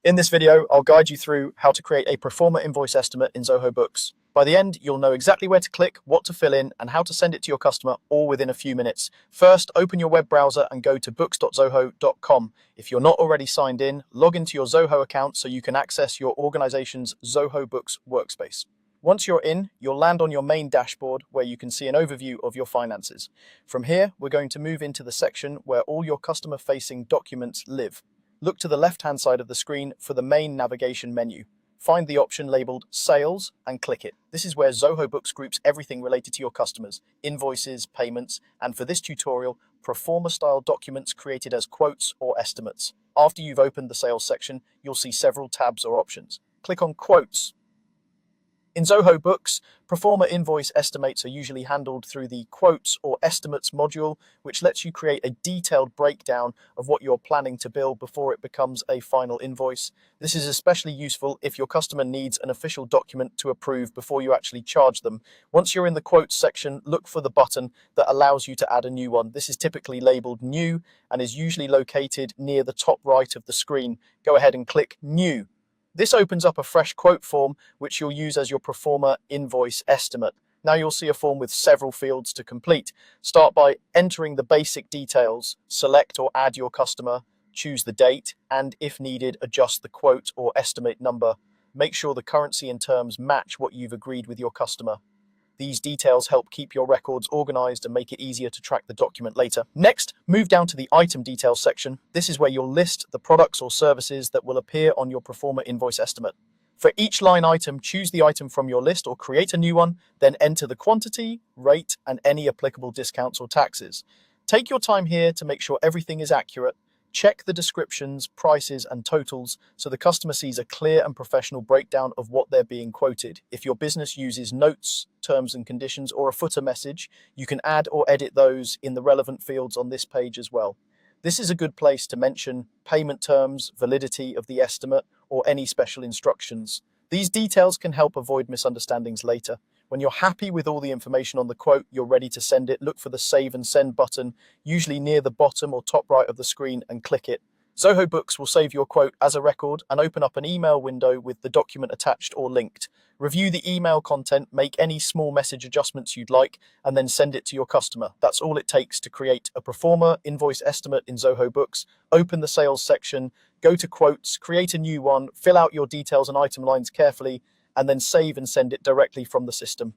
In this video, I'll guide you through how to create a Proforma Invoice estimate in Zoho Books. By the end, you'll know exactly where to click, what to fill in, and how to send it to your customer all within a few minutes. First, open your web browser and go to books.zoho.com. If you're not already signed in, log into your Zoho account so you can access your organization's Zoho Books workspace. Once you're in, you'll land on your main dashboard where you can see an overview of your finances. From here, we're going to move into the section where all your customer-facing documents live. Look to the left-hand side of the screen for the main navigation menu. Find the option labeled Sales and click it. This is where Zoho Books groups everything related to your customers, invoices, payments, and for this tutorial, Proforma-style documents created as quotes or estimates. After you've opened the Sales section, you'll see several tabs or options. Click on Quotes. In Zoho Books, Proforma Invoice estimates are usually handled through the Quotes or Estimates module, which lets you create a detailed breakdown of what you're planning to bill before it becomes a final invoice. This is especially useful if your customer needs an official document to approve before you actually charge them. Once you're in the Quotes section, look for the button that allows you to add a new one. This is typically labeled New and is usually located near the top right of the screen. Go ahead and click New. This opens up a fresh quote form, which you'll use as your Proforma Invoice estimate. Now you'll see a form with several fields to complete. Start by entering the basic details, select or add your customer, choose the date, and if needed, adjust the quote or estimate number. Make sure the currency and terms match what you've agreed with your customer. These details help keep your records organized and make it easier to track the document later. Next, move down to the item details section. This is where you'll list the products or services that will appear on your Proforma invoice estimate. For each line item, choose the item from your list or create a new one, then enter the quantity, rate, and any applicable discounts or taxes. Take your time here to make sure everything is accurate. Check the descriptions, prices, and totals so the customer sees a clear and professional breakdown of what they're being quoted. If your business uses notes, terms and conditions, or a footer message, you can add or edit those in the relevant fields on this page as well. This is a good place to mention payment terms, validity of the estimate, or any special instructions. These details can help avoid misunderstandings later. When you're happy with all the information on the quote, you're ready to send it. Look for the Save and Send button, usually near the bottom or top right of the screen, and click it. Zoho Books will save your quote as a record and open up an email window with the document attached or linked. Review the email content, make any small message adjustments you'd like, and then send it to your customer. That's all it takes to create a Proforma invoice estimate in Zoho Books. Open the Sales section, go to Quotes, create a new one, fill out your details and item lines carefully, and then save and send it directly from the system.